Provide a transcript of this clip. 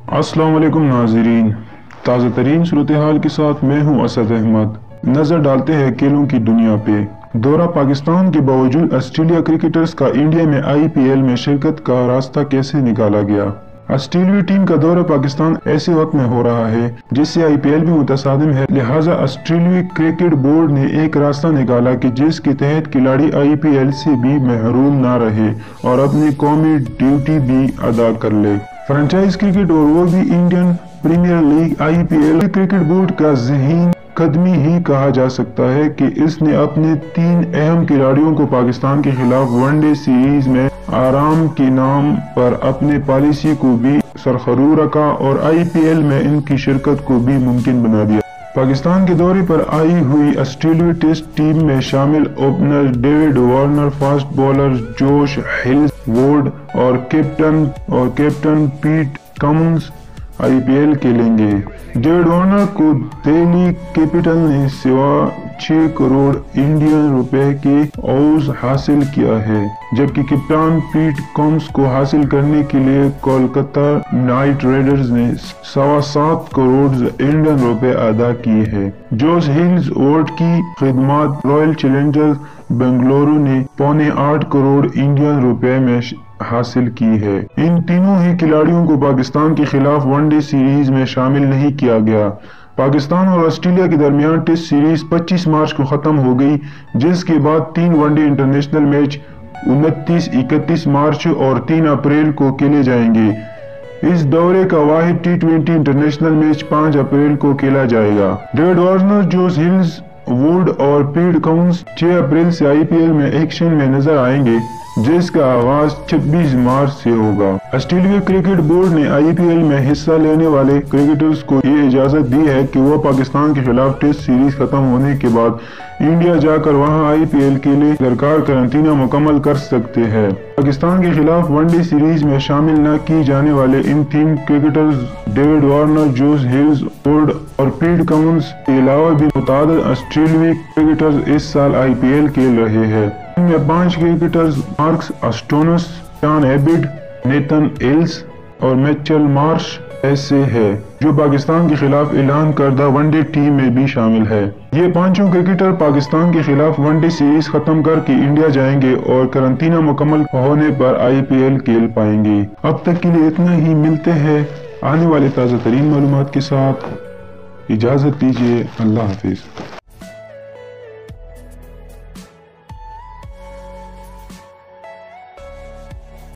السلام علیکم ناظرین، تازہ ترین صورتحال کے ساتھ میں ہوں اسد احمد۔ نظر ڈالتے ہیں کھیلوں کی دنیا پہ۔ دورہ پاکستان کے باوجود آسٹریلیا کرکٹرز کا انڈیا میں آئی پی ایل میں شرکت کا راستہ کیسے نکالا گیا؟ آسٹریلوی ٹیم کا دورہ پاکستان ایسے وقت میں ہو رہا ہے جس سے آئی پی ایل بھی متصادم ہے، لہٰذا آسٹریلوی کرکٹ بورڈ نے ایک راستہ نکالا کہ جس کے تحت کھلاڑی آئی پی ایل سے بھی محروم نہ رہے اور اپنی قومی ڈیوٹی بھی ادا کر لے۔ فرنچائز کرکٹ اور وہ بھی انڈین پریمیئر لیگ آئی پی ایل کرکٹ بورڈ کا ذہین قدمی ہی کہا جا سکتا ہے کہ اس نے اپنے 3 اہم کھلاڑیوں کو پاکستان کے خلاف ون ڈے سیریز میں آرام کے نام پر اپنے پالیسی کو بھی سرخرو رکھا اور آئی پی ایل میں ان کی شرکت کو بھی ممکن بنا دیا۔ پاکستان کے دورے پر آئی ہوئی آسٹریلوی ٹیسٹ ٹیم میں شامل opener David Warner, fast bowler جوش ہیزلووڈ اور کیپٹن پیٹ کمنز آئی پی ایل کھیلیں گے۔ ڈیوڈ وارنر کو دہلی کیپٹل نے سوا 6 کروڑ انڈین روپے کے عوض حاصل کیا ہے، جبکہ کپتان پیٹ کمنز کو حاصل کرنے کے لیے کولکتہ نائٹ رائڈرز نے 7.25 کروڑ انڈین روپے ادا کیے ہیں۔ جوش ہیزلووڈ کی خدمات رائل چیلنجرز بنگلورو نے 7.25 کروڑ انڈین روپے میں حاصل کی ہے۔ ان تینوں ہی کھلاڑیوں کو پاکستان کے خلاف ون ڈے سیریز میں شامل نہیں کیا گیا۔ پاکستان اور آسٹریلیا کے درمیان ٹیسٹ سیریز 25 مارچ کو ختم ہو گئی، جس کے بعد 3 one day international match 29، 31 March اور 3 اپریل کو کھیلے جائیں گے۔ اس دورے کا واحد T20 انٹرنیشنل میچ 5 اپریل کو کھیلا جائے گا۔ ڈیوڈ وارنر، جوش ہیزلووڈ اور پیٹ کمنز 6 اپریل سے آئی پی ایل میں ایکشن میں نظر آئیں گے، جس کا آغاز 26 مارچ سے ہوگا۔ آسٹریلوی کرکٹ بورڈ نے آئی پی ایل میں حصہ لینے والے کرکٹرز کو یہ اجازت دی ہے کہ وہ پاکستان کے خلاف ٹیسٹ سیریز ختم ہونے کے بعد انڈیا جا کر وہاں آئی پی ایل کے لیے درکار قرنطینہ مکمل کر سکتے ہیں۔ پاکستان کے خلاف ون ڈے سیریز میں شامل نہ کی جانے والے ان 3 کرکٹرز ڈیوڈ وارنر، جوش ہیزلووڈ اور پیٹ کمنز کے علاوہ بھی متعدد آسٹریلوی کرکٹرز اس سال آئی پی ایل کھیل رہے ہیں۔ ان میں 5 کرکٹرز مارکس اسٹونس، شان ایبٹ، نیتن ایلس اور میچل مارش ایسے ہیں جو پاکستان کے خلاف اعلان کردہ ون ڈے ٹیم میں بھی شامل ہے۔ یہ 5 کرکٹر پاکستان کے خلاف ون ڈے سیریز ختم کر کے انڈیا جائیں گے اور قرنطینہ مکمل ہونے پر آئی پی ایل کھیل پائیں گے۔ اب تک کے لیے اتنا ہی، ملتے ہیں آنے والے تازہ ترین معلومات کے ساتھ۔ اجازت دیجیے، اللہ حافظ۔